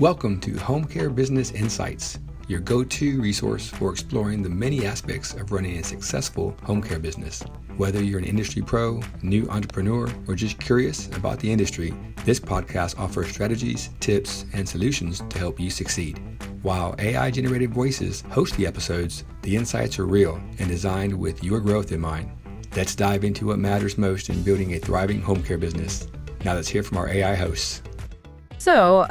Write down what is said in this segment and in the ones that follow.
Welcome to Home Care Business Insights, your go-to resource for exploring the many aspects of running a successful home care business. Whether you're an industry pro, new entrepreneur, or just curious about the industry, this podcast offers strategies, tips, and solutions to help you succeed. While AI-generated voices host the episodes, the insights are real and designed with your growth in mind. Let's dive into what matters most in building a thriving home care business. Now let's hear from our AI hosts. So,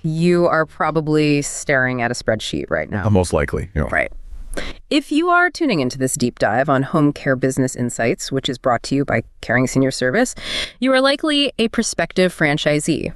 you are probably staring at a spreadsheet right now. Most likely. Yeah. Right. If you are tuning into this deep dive on Home Care Business Insights, which is brought to you by Caring Senior Service, you are likely a prospective franchisee.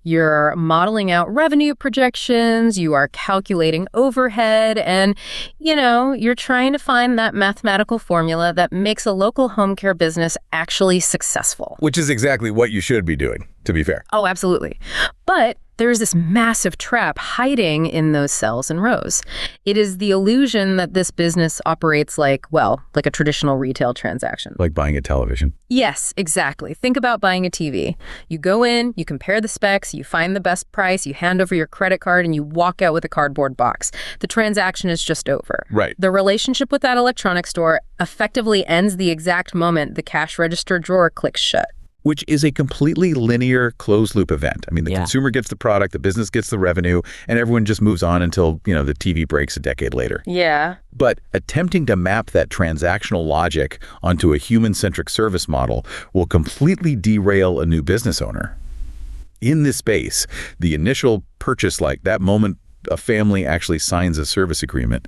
You're modeling out revenue projections, you are calculating overhead, and, you're trying to find that mathematical formula that makes a local home care business actually successful. Which is exactly what you should be doing, to be fair. Oh, absolutely. But there's this massive trap hiding in those cells and rows. It is the illusion that this business operates like a traditional retail transaction. Like buying a television. Yes, exactly. Think about buying a TV. You go in, you compare the specs, you find the best price, you hand over your credit card, and you walk out with a cardboard box. The transaction is just over. Right. The relationship with that electronics store effectively ends the exact moment the cash register drawer clicks shut. Which is a completely linear closed-loop event. I mean, the consumer gets the product, the business gets the revenue, and everyone just moves on until, the TV breaks a decade later. Yeah. But attempting to map that transactional logic onto a human-centric service model will completely derail a new business owner. In this space, the initial purchase, like that moment a family actually signs a service agreement,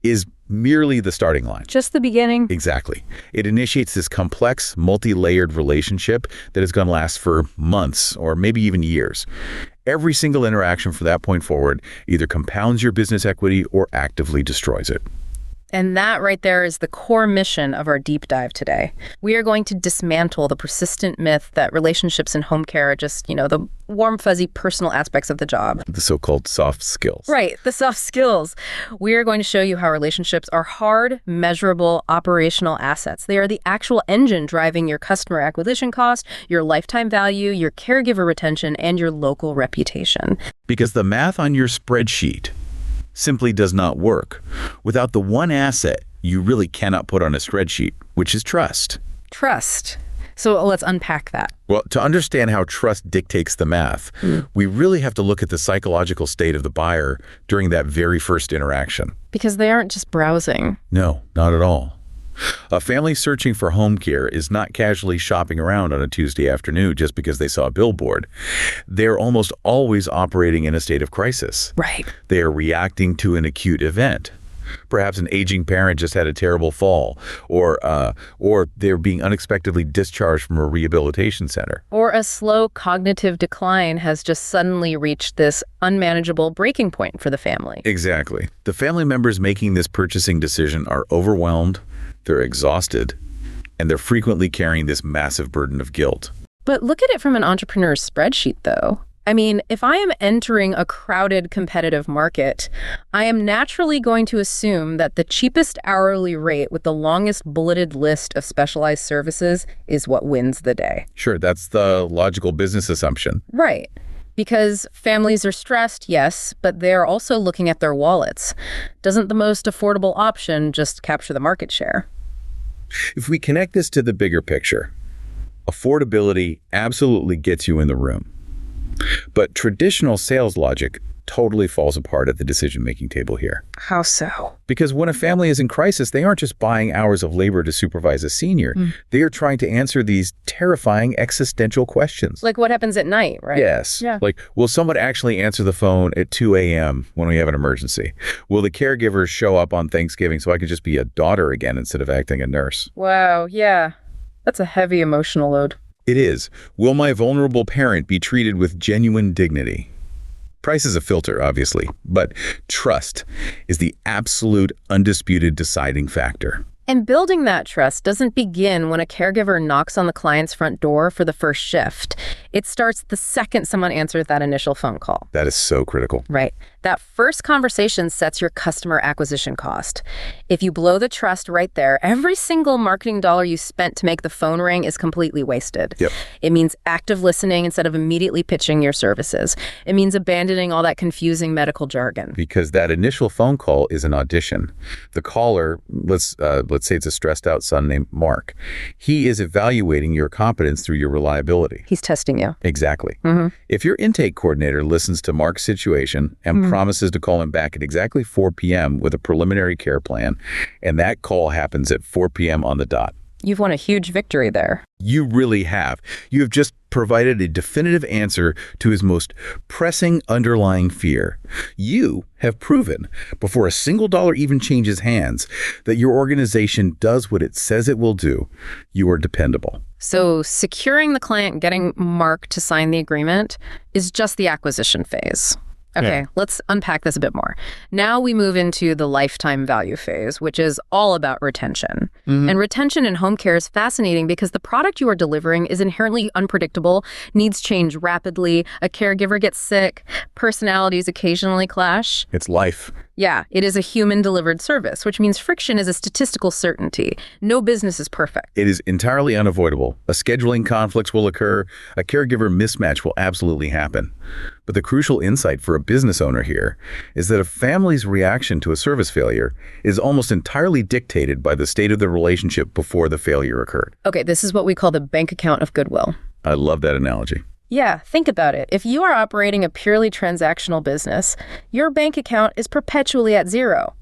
is merely the starting line. Just the beginning. Exactly. It initiates this complex, multi-layered relationship that is going to last for months or maybe even years. Every single interaction from that point forward either compounds your business equity or actively destroys it. And that right there is the core mission of our deep dive today. We are going to dismantle the persistent myth that relationships in home care are just, the warm, fuzzy personal aspects of the job. The so-called soft skills. Right, the soft skills. We are going to show you how relationships are hard, measurable, operational assets. They are the actual engine driving your customer acquisition cost, your lifetime value, your caregiver retention, and your local reputation. Because the math on your spreadsheet simply does not work without the one asset you really cannot put on a spreadsheet, which is trust. Trust. So let's unpack that. Well, to understand how trust dictates the math, we really have to look at the psychological state of the buyer during that very first interaction. Because they aren't just browsing. No, not at all. A family searching for home care is not casually shopping around on a Tuesday afternoon just because they saw a billboard. They're almost always operating in a state of crisis. Right. They are reacting to an acute event. Perhaps an aging parent just had a terrible fall, or they're being unexpectedly discharged from a rehabilitation center. Or a slow cognitive decline has just suddenly reached this unmanageable breaking point for the family. Exactly. The family members making this purchasing decision are overwhelmed, they're exhausted, and they're frequently carrying this massive burden of guilt. But look at it from an entrepreneur's spreadsheet, though. I mean, if I am entering a crowded, competitive market, I am naturally going to assume that the cheapest hourly rate with the longest bulleted list of specialized services is what wins the day. Sure, that's the logical business assumption. Right. Because families are stressed, yes, but they're also looking at their wallets. Doesn't the most affordable option just capture the market share? If we connect this to the bigger picture, affordability absolutely gets you in the room. But traditional sales logic totally falls apart at the decision-making table here. How so? Because when a family is in crisis, they aren't just buying hours of labor to supervise a senior. They are trying to answer these terrifying existential questions. Like what happens at night, right? Yes. Yeah. Like, will someone actually answer the phone at 2 a.m. when we have an emergency? Will the caregivers show up on Thanksgiving so I can just be a daughter again instead of acting a nurse? Wow, yeah. That's a heavy emotional load. It is. Will my vulnerable parent be treated with genuine dignity? Price is a filter, obviously, but trust is the absolute, undisputed deciding factor. And building that trust doesn't begin when a caregiver knocks on the client's front door for the first shift. It starts the second someone answers that initial phone call. That is so critical. Right. That first conversation sets your customer acquisition cost. If you blow the trust right there, every single marketing dollar you spent to make the phone ring is completely wasted. Yep. It means active listening instead of immediately pitching your services. It means abandoning all that confusing medical jargon. Because that initial phone call is an audition. The caller, let's say it's a stressed out son named Mark. He is evaluating your competence through your reliability. He's testing you. Exactly. If your intake coordinator listens to Mark's situation and promises to call him back at exactly 4 p.m. with a preliminary care plan, and that call happens at 4 p.m. on the dot, You've won a huge victory there. you really have. You have just provided a definitive answer to his most pressing underlying fear. You have proven, before a single dollar even changes hands, that your organization does what it says it will do. You are dependable. So securing the client, getting Mark to sign the agreement is just the acquisition phase. Okay, let's unpack this a bit more. Now we move into the lifetime value phase, which is all about retention. And retention in home care is fascinating because the product you are delivering is inherently unpredictable, needs change rapidly, a caregiver gets sick, personalities occasionally clash. It's life. Yeah, it is a human-delivered service, which means friction is a statistical certainty. No business is perfect. It is entirely unavoidable. A scheduling conflicts will occur. A caregiver mismatch will absolutely happen. But the crucial insight for a business owner here is that a family's reaction to a service failure is almost entirely dictated by the state of the relationship before the failure occurred. Okay, this is what we call the bank account of goodwill. I love that analogy. Yeah, think about it. If you are operating a purely transactional business, your bank account is perpetually at zero.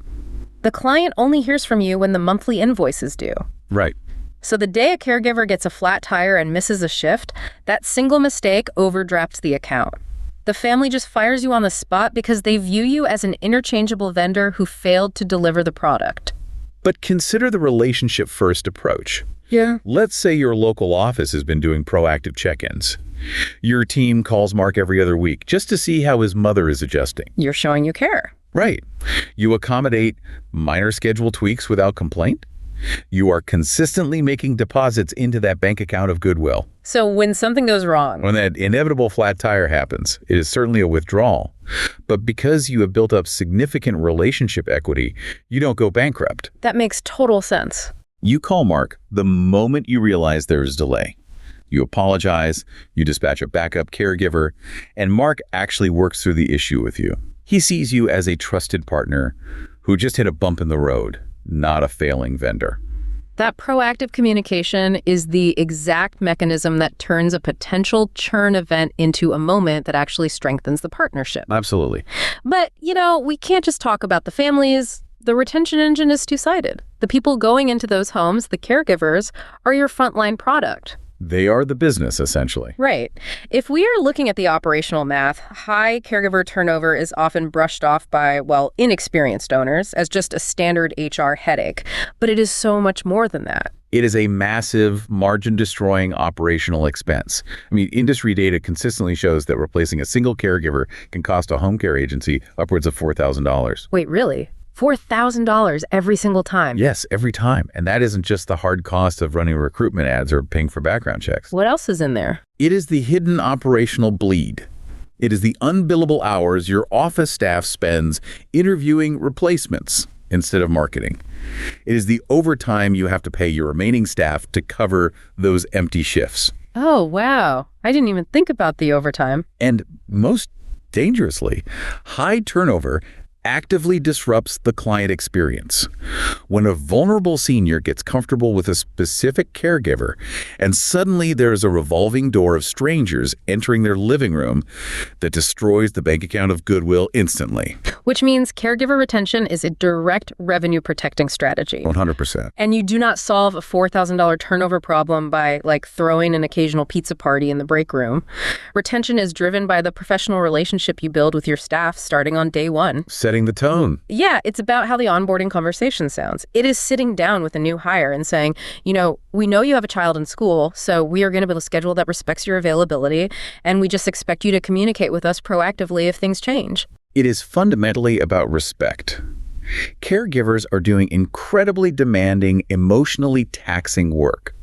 The client only hears from you when the monthly invoice is due. Right. So the day a caregiver gets a flat tire and misses a shift, that single mistake overdrafts the account. The family just fires you on the spot because they view you as an interchangeable vendor who failed to deliver the product. But consider the relationship first approach. Yeah. Let's say your local office has been doing proactive check-ins. Your team calls Mark every other week just to see how his mother is adjusting. You're showing you care. Right. You accommodate minor schedule tweaks without complaint. You are consistently making deposits into that bank account of goodwill. So when something goes wrong, When that inevitable flat tire happens, it is certainly a withdrawal. But because you have built up significant relationship equity, you don't go bankrupt. that makes total sense. You call Mark the moment you realize there is delay. You apologize, you dispatch a backup caregiver, and Mark actually works through the issue with you. He sees you as a trusted partner who just hit a bump in the road, not a failing vendor. That proactive communication is the exact mechanism that turns a potential churn event into a moment that actually strengthens the partnership. Absolutely. But, we can't just talk about the families. The retention engine is two-sided. The people going into those homes, the caregivers, are your frontline product. They are the business, essentially. Right. If we are looking at the operational math, high caregiver turnover is often brushed off by, inexperienced owners as just a standard HR headache. But it is so much more than that. It is a massive, margin-destroying operational expense. Industry data consistently shows that replacing a single caregiver can cost a home care agency upwards of $4,000. Wait, really? $4,000 every single time? Yes, every time. And that isn't just the hard cost of running recruitment ads or paying for background checks. What else is in there? It is the hidden operational bleed. It is the unbillable hours your office staff spends interviewing replacements instead of marketing. It is the overtime you have to pay your remaining staff to cover those empty shifts. Oh, wow. I didn't even think about the overtime. And most dangerously, high turnover actively disrupts the client experience. When a vulnerable senior gets comfortable with a specific caregiver, and suddenly there is a revolving door of strangers entering their living room that destroys the bank account of goodwill instantly. Which means caregiver retention is a direct revenue protecting strategy. 100%. And you do not solve a $4,000 turnover problem by throwing an occasional pizza party in the break room. Retention is driven by the professional relationship you build with your staff starting on day one. Setting the tone. Yeah, it's about how the onboarding conversation sounds. It is sitting down with a new hire and saying, we know you have a child in school, so we are going to build a schedule that respects your availability, and we just expect you to communicate with us proactively if things change. It is fundamentally about respect. Caregivers are doing incredibly demanding, emotionally taxing work.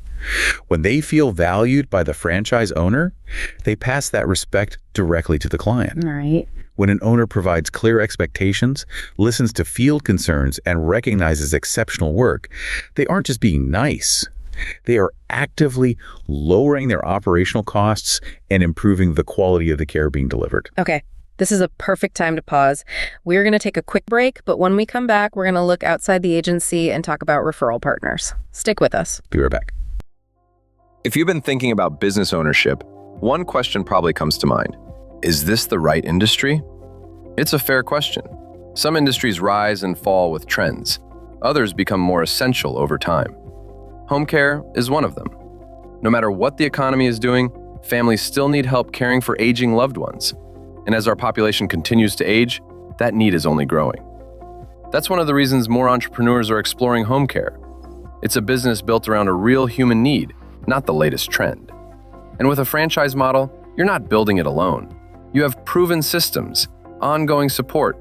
When they feel valued by the franchise owner, they pass that respect directly to the client. All right. When an owner provides clear expectations, listens to field concerns, and recognizes exceptional work, they aren't just being nice. They are actively lowering their operational costs and improving the quality of the care being delivered. Okay. This is a perfect time to pause. We're going to take a quick break, but when we come back, we're going to look outside the agency and talk about referral partners. Stick with us. Be right back. If you've been thinking about business ownership, one question probably comes to mind. Is this the right industry? It's a fair question. Some industries rise and fall with trends. Others become more essential over time. Home care is one of them. No matter what the economy is doing, families still need help caring for aging loved ones. And as our population continues to age, that need is only growing. That's one of the reasons more entrepreneurs are exploring home care. It's a business built around a real human need, not the latest trend. And with a franchise model, you're not building it alone. You have proven systems, ongoing support,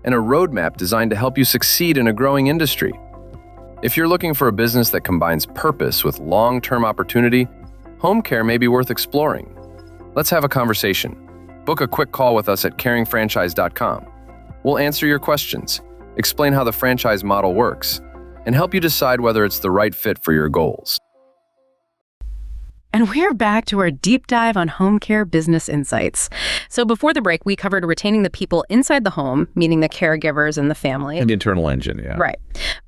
and a roadmap designed to help you succeed in a growing industry. If you're looking for a business that combines purpose with long-term opportunity, home care may be worth exploring. Let's have a conversation. Book a quick call with us at caringfranchise.com. We'll answer your questions, explain how the franchise model works, and help you decide whether it's the right fit for your goals. And we're back to our deep dive on home care business insights. So before the break, we covered retaining the people inside the home, meaning the caregivers and the family. And the internal engine, yeah. Right.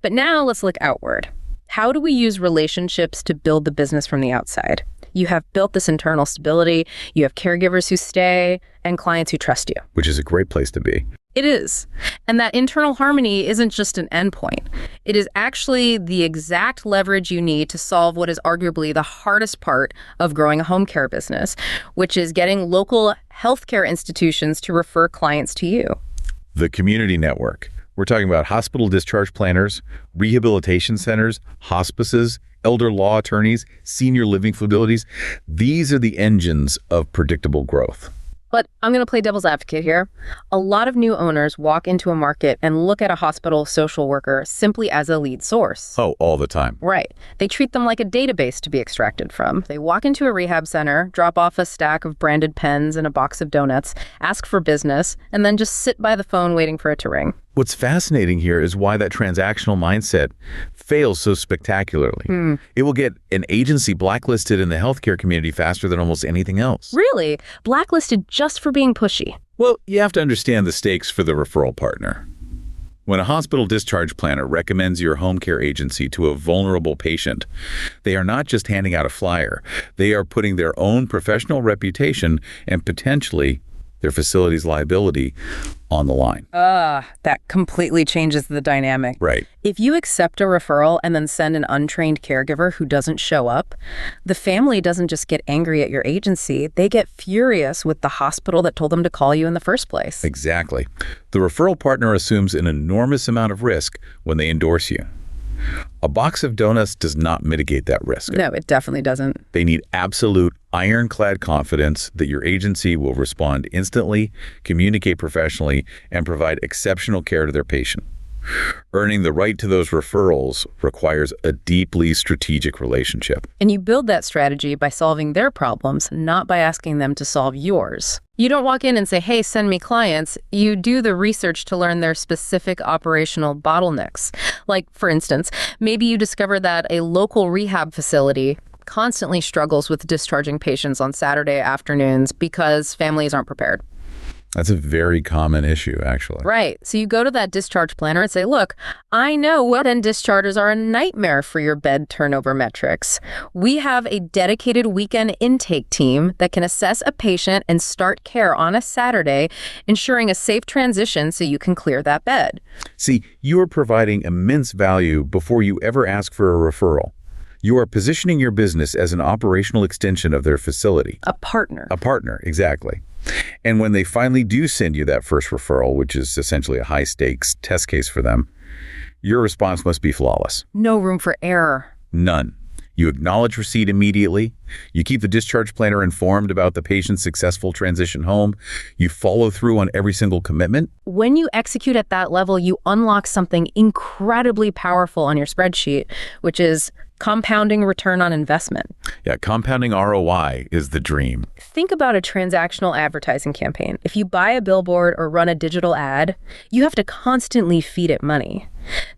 But now let's look outward. How do we use relationships to build the business from the outside? You have built this internal stability, you have caregivers who stay, and clients who trust you. Which is a great place to be. It is. And that internal harmony isn't just an endpoint. It is actually the exact leverage you need to solve what is arguably the hardest part of growing a home care business, which is getting local healthcare institutions to refer clients to you. The community network. We're talking about hospital discharge planners, rehabilitation centers, hospices, elder law attorneys, senior living facilities. These are the engines of predictable growth. But I'm going to play devil's advocate here. A lot of new owners walk into a market and look at a hospital social worker simply as a lead source. Oh, all the time. Right. They treat them like a database to be extracted from. They walk into a rehab center, drop off a stack of branded pens and a box of donuts, ask for business, and then just sit by the phone waiting for it to ring. What's fascinating here is why that transactional mindset fails so spectacularly. It will get an agency blacklisted in the healthcare community faster than almost anything else. Really? Blacklisted just for being pushy? Well, you have to understand the stakes for the referral partner. When a hospital discharge planner recommends your home care agency to a vulnerable patient, they are not just handing out a flyer. They are putting their own professional reputation and potentially their facility's liability on the line. That completely changes the dynamic. Right. If you accept a referral and then send an untrained caregiver who doesn't show up, the family doesn't just get angry at your agency, they get furious with the hospital that told them to call you in the first place. Exactly. The referral partner assumes an enormous amount of risk when they endorse you. A box of donuts does not mitigate that risk. No, it definitely doesn't. They need absolute ironclad confidence that your agency will respond instantly, communicate professionally, and provide exceptional care to their patient. Earning the right to those referrals requires a deeply strategic relationship. And you build that strategy by solving their problems, not by asking them to solve yours. You don't walk in and say, hey, send me clients. You do the research to learn their specific operational bottlenecks. Like, for instance, maybe you discover that a local rehab facility constantly struggles with discharging patients on Saturday afternoons because families aren't prepared. That's a very common issue, actually. Right. So you go to that discharge planner and say, look, I know weekend discharges are a nightmare for your bed turnover metrics. We have a dedicated weekend intake team that can assess a patient and start care on a Saturday, ensuring a safe transition so you can clear that bed. See, you are providing immense value before you ever ask for a referral. You are positioning your business as an operational extension of their facility. A partner. A partner, exactly. And when they finally do send you that first referral, which is essentially a high-stakes test case for them, your response must be flawless. No room for error. None. You acknowledge receipt immediately. You keep the discharge planner informed about the patient's successful transition home. You follow through on every single commitment. When you execute at that level, you unlock something incredibly powerful on your spreadsheet, which is Compounding return on investment. Yeah, compounding ROI is the dream. Think about a transactional advertising campaign. If you buy a billboard or run a digital ad, you have to constantly feed it money.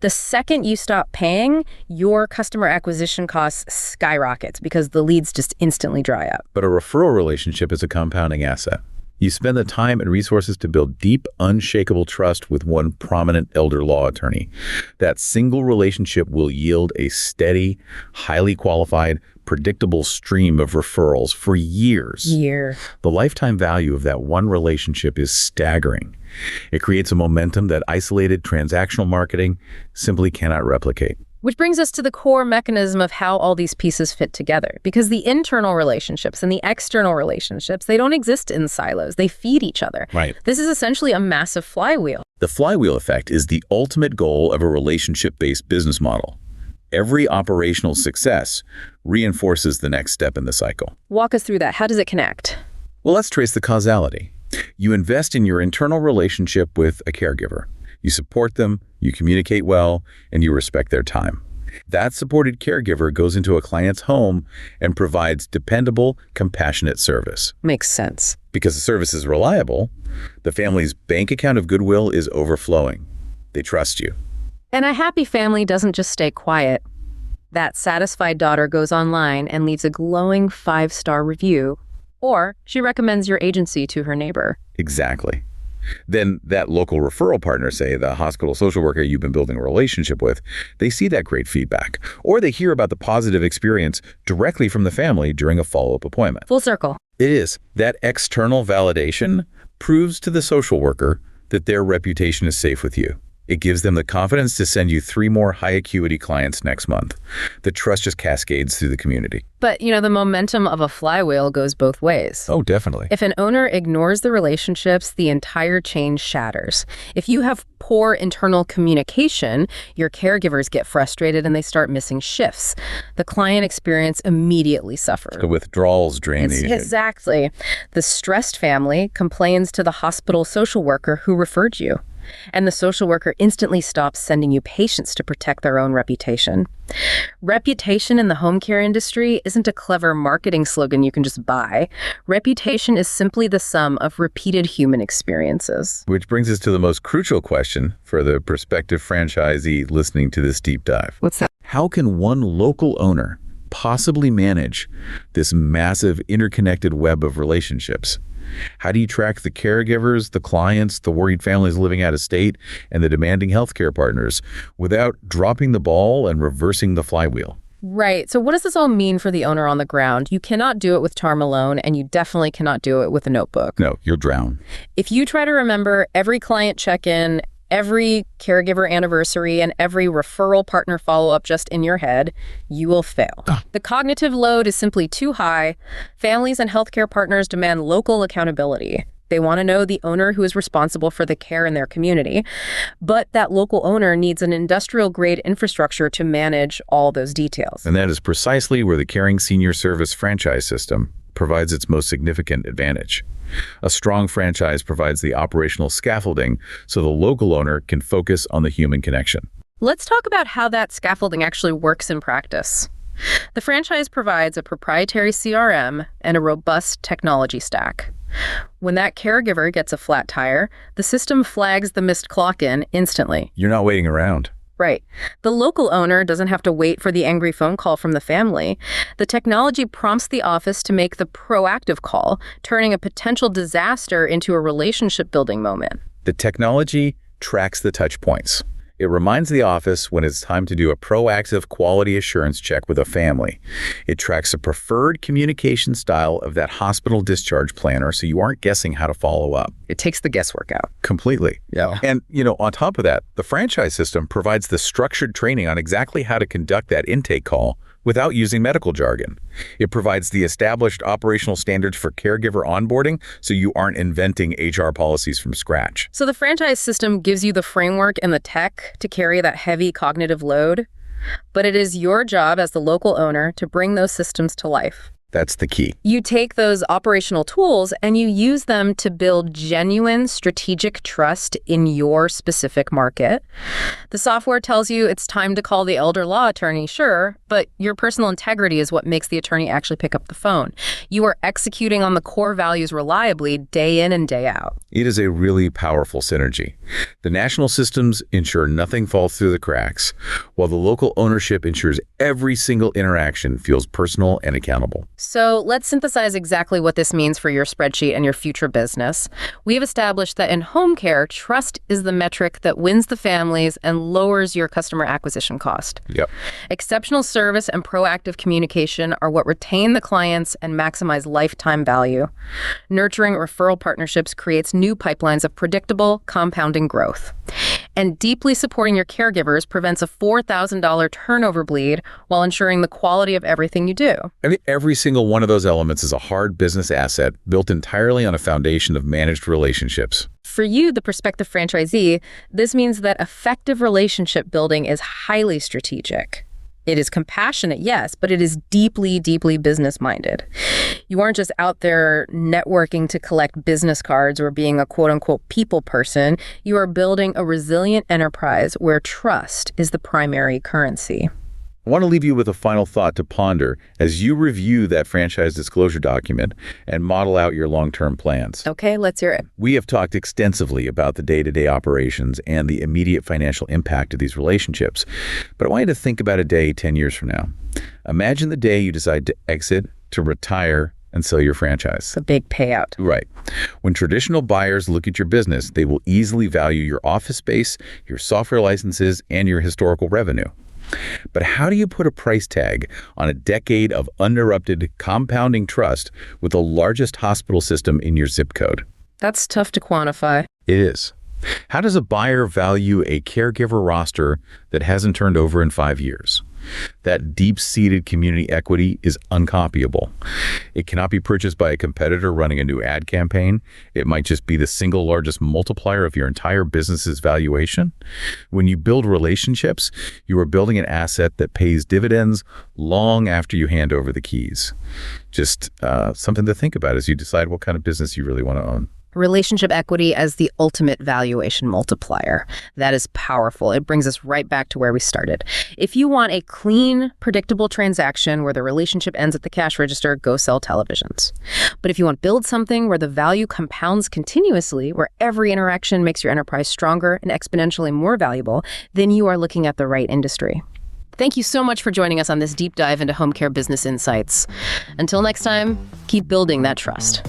The second you stop paying, your customer acquisition costs skyrockets because the leads just instantly dry up. But a referral relationship is a compounding asset. You spend the time and resources to build deep, unshakable trust with one prominent elder law attorney. That single relationship will yield a steady, highly qualified, predictable stream of referrals for years. The lifetime value of that one relationship is staggering. It creates a momentum that isolated transactional marketing simply cannot replicate. Which brings us to the core mechanism of how all these pieces fit together. Because the internal relationships and the external relationships, they don't exist in silos. They feed each other. Right. This is essentially a massive flywheel. The flywheel effect is the ultimate goal of a relationship-based business model. Every operational success reinforces the next step in the cycle. Walk us through that. How does it connect? Well, let's trace the causality. You invest in your internal relationship with a caregiver. You support them, you communicate well, and you respect their time. That supported caregiver goes into a client's home and provides dependable, compassionate service. Makes sense. Because the service is reliable, the family's bank account of goodwill is overflowing. They trust you. And a happy family doesn't just stay quiet. That satisfied daughter goes online and leaves a glowing 5-star review, or she recommends your agency to her neighbor. Exactly. Then that local referral partner, say the hospital social worker you've been building a relationship with, they see that great feedback, or they hear about the positive experience directly from the family during a follow-up appointment. Full circle. It is. That external validation proves to the social worker that their reputation is safe with you. It gives them the confidence to send you 3 more high-acuity clients next month. The trust just cascades through the community. But, the momentum of a flywheel goes both ways. Oh, definitely. If an owner ignores the relationships, the entire chain shatters. If you have poor internal communication, your caregivers get frustrated and they start missing shifts. The client experience immediately suffers. The withdrawals drain the... Exactly. The stressed family complains to the hospital social worker who referred you. And the social worker instantly stops sending you patients to protect their own reputation. Reputation in the home care industry isn't a clever marketing slogan you can just buy. Reputation is simply the sum of repeated human experiences. Which brings us to the most crucial question for the prospective franchisee listening to this deep dive. What's that? How can one local owner possibly manage this massive interconnected web of relationships? How do you track the caregivers, the clients, the worried families living out of state, and the demanding healthcare partners without dropping the ball and reversing the flywheel? Right. So what does this all mean for the owner on the ground? You cannot do it with charm alone, and you definitely cannot do it with a notebook. No, you'll drown. If you try to remember every client check-in, every caregiver anniversary, and every referral partner follow-up just in your head, you will fail. The cognitive load is simply too high. Families and healthcare partners demand local accountability. They want to know the owner who is responsible for the care in their community. But that local owner needs an industrial-grade infrastructure to manage all those details. And that is precisely where the Caring Senior Service franchise system provides its most significant advantage. A strong franchise provides the operational scaffolding so the local owner can focus on the human connection. Let's talk about how that scaffolding actually works in practice. The franchise provides a proprietary CRM and a robust technology stack. When that caregiver gets a flat tire, the system flags the missed clock-in instantly. You're not waiting around. Right. The local owner doesn't have to wait for the angry phone call from the family. The technology prompts the office to make the proactive call, turning a potential disaster into a relationship-building moment. The technology tracks the touch points. It reminds the office when it's time to do a proactive quality assurance check with a family. It tracks a preferred communication style of that hospital discharge planner so you aren't guessing how to follow up. It takes the guesswork out. Completely. Yeah. And, on top of that, the franchise system provides the structured training on exactly how to conduct that intake call without using medical jargon. It provides the established operational standards for caregiver onboarding so you aren't inventing HR policies from scratch. So the franchise system gives you the framework and the tech to carry that heavy cognitive load, but it is your job as the local owner to bring those systems to life. That's the key. You take those operational tools and you use them to build genuine strategic trust in your specific market. The software tells you it's time to call the elder law attorney, sure, but your personal integrity is what makes the attorney actually pick up the phone. You are executing on the core values reliably day in and day out. It is a really powerful synergy. The national systems ensure nothing falls through the cracks, while the local ownership ensures every single interaction feels personal and accountable. So let's synthesize exactly what this means for your spreadsheet and your future business. We've established that in home care, trust is the metric that wins the families and lowers your customer acquisition cost. Yep. Exceptional service and proactive communication are what retain the clients and maximize lifetime value. Nurturing referral partnerships creates new pipelines of predictable, compounding growth. And deeply supporting your caregivers prevents a $4,000 turnover bleed while ensuring the quality of everything you do. I think every single one of those elements is a hard business asset built entirely on a foundation of managed relationships. For you, the prospective franchisee, this means that effective relationship building is highly strategic. It is compassionate, yes, but it is deeply, deeply business-minded. You aren't just out there networking to collect business cards or being a quote-unquote people person. You are building a resilient enterprise where trust is the primary currency. I want to leave you with a final thought to ponder as you review that franchise disclosure document and model out your long-term plans. Okay, let's hear it. We have talked extensively about the day-to-day operations and the immediate financial impact of these relationships, but I want you to think about a day 10 years from now. Imagine the day you decide to exit, to retire, and sell your franchise. It's a big payout. Right. When traditional buyers look at your business, they will easily value your office space, your software licenses, and your historical revenue. But how do you put a price tag on a decade of uninterrupted compounding trust with the largest hospital system in your zip code? That's tough to quantify. It is. How does a buyer value a caregiver roster that hasn't turned over in 5 years? That deep-seated community equity is uncopyable. It cannot be purchased by a competitor running a new ad campaign. It might just be the single largest multiplier of your entire business's valuation. When you build relationships, you are building an asset that pays dividends long after you hand over the keys. Just something to think about as you decide what kind of business you really want to own. Relationship equity as the ultimate valuation multiplier. That is powerful. It brings us right back to where we started. If you want a clean, predictable transaction where the relationship ends at the cash register, go sell televisions. But if you want to build something where the value compounds continuously, where every interaction makes your enterprise stronger and exponentially more valuable, then you are looking at the right industry. Thank you so much for joining us on this deep dive into home care business insights. Until next time, keep building that trust.